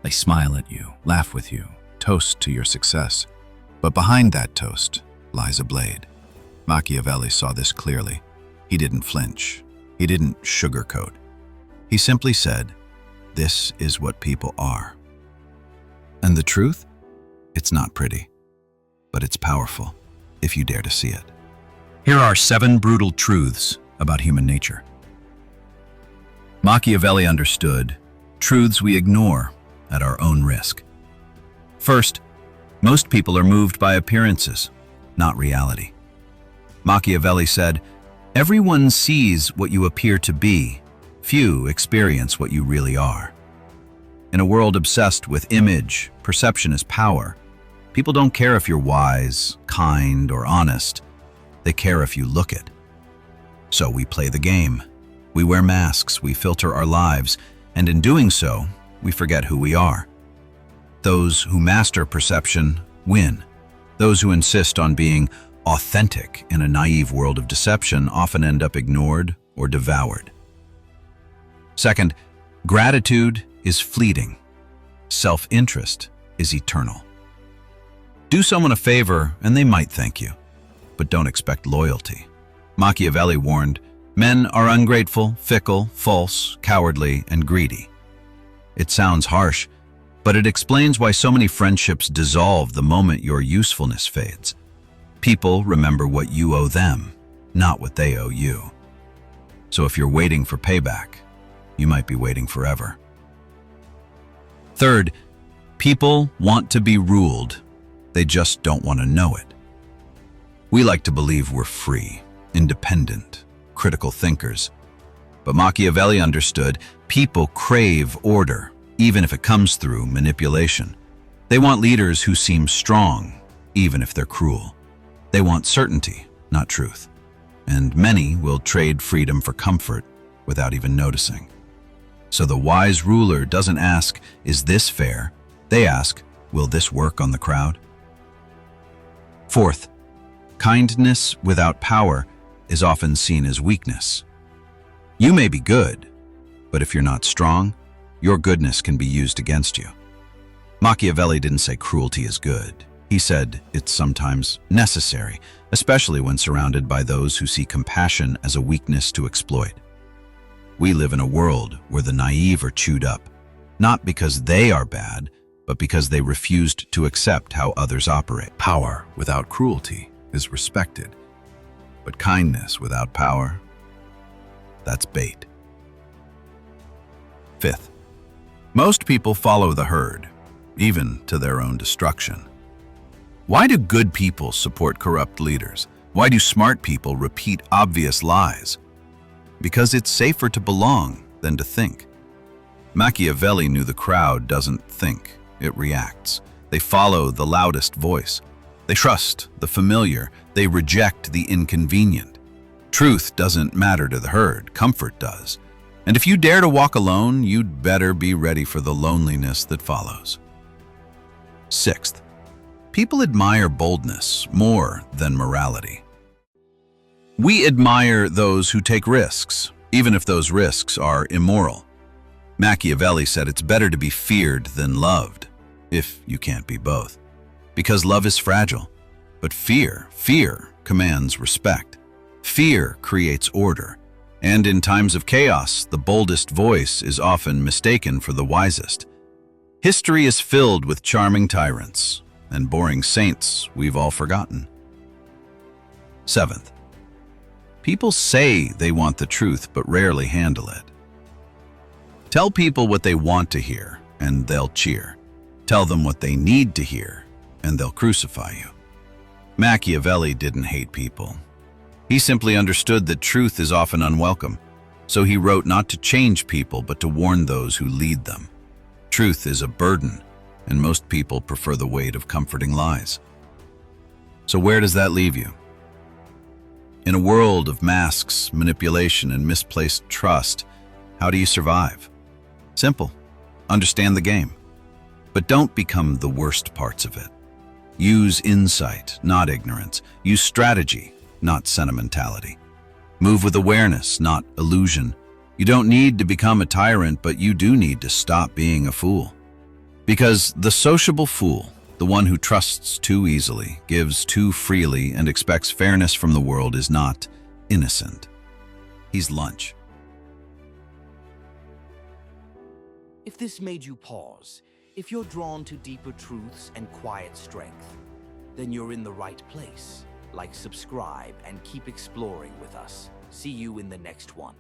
They smile at you, laugh with you, toast to your success. But behind that toast lies a blade. Machiavelli saw this clearly. He didn't flinch. He didn't sugarcoat. He simply said, "This is what people are." And the truth? It's not pretty, but it's powerful if you dare to see it. Here are 7 brutal truths about human nature. Machiavelli understood truths we ignore at our own risk. First, most people are moved by appearances, not reality. Machiavelli said, "Everyone sees what you appear to be. Few experience what you really are." In a world obsessed with image, perception is power. People don't care if you're wise, kind, or honest. They care if you look it. So we play the game. We wear masks, we filter our lives, and in doing so, we forget who we are. Those who master perception win. Those who insist on being authentic in a naive world of deception often end up ignored or devoured. Second, gratitude is fleeting. Self-interest is eternal. Do someone a favor and they might thank you, but don't expect loyalty. Machiavelli warned, men are ungrateful, fickle, false, cowardly, and greedy. It sounds harsh, but it explains why so many friendships dissolve the moment your usefulness fades. People remember what you owe them, not what they owe you. So if you're waiting for payback, you might be waiting forever. Third, people want to be ruled. They just don't want to know it. We like to believe we're free, independent, critical thinkers. But Machiavelli understood people crave order, even if it comes through manipulation. They want leaders who seem strong, even if they're cruel. They want certainty, not truth. And many will trade freedom for comfort without even noticing. So the wise ruler doesn't ask, "Is this fair?" They ask, "Will this work on the crowd?" Fourth, kindness without power is often seen as weakness. You may be good, but if you're not strong, your goodness can be used against you. Machiavelli didn't say cruelty is good. He said it's sometimes necessary, especially when surrounded by those who see compassion as a weakness to exploit. We live in a world where the naive are chewed up, not because they are bad, but because they refused to accept how others operate. Power without cruelty is respected, but kindness without power, that's bait. Fifth, most people follow the herd, even to their own destruction. Why do good people support corrupt leaders? Why do smart people repeat obvious lies? Because it's safer to belong than to think. Machiavelli knew the crowd doesn't think, it reacts. They follow the loudest voice. They trust the familiar. They reject the inconvenient. Truth doesn't matter to the herd, comfort does. And if you dare to walk alone, you'd better be ready for the loneliness that follows. Sixth, people admire boldness more than morality. We admire those who take risks, even if those risks are immoral. Machiavelli said it's better to be feared than loved, if you can't be both. Because love is fragile, but fear commands respect. Fear creates order, and in times of chaos, the boldest voice is often mistaken for the wisest. History is filled with charming tyrants and boring saints we've all forgotten. Seventh, people say they want the truth but rarely handle it. Tell people what they want to hear and they'll cheer. Tell them what they need to hear and they'll crucify you. Machiavelli didn't hate people. He simply understood that truth is often unwelcome, so he wrote not to change people but to warn those who lead them. Truth is a burden, and most people prefer the weight of comforting lies. So where does that leave you? In a world of masks, manipulation, and misplaced trust, how do you survive? Simple. Understand the game. But don't become the worst parts of it. Use insight, not ignorance. Use strategy, not sentimentality. Move with awareness, not illusion. You don't need to become a tyrant, but you do need to stop being a fool. Because the sociable fool, the one who trusts too easily, gives too freely, and expects fairness from the world is not innocent. He's lunch. If this made you pause, if you're drawn to deeper truths and quiet strength, then you're in the right place. Like, subscribe, and keep exploring with us. See you in the next one.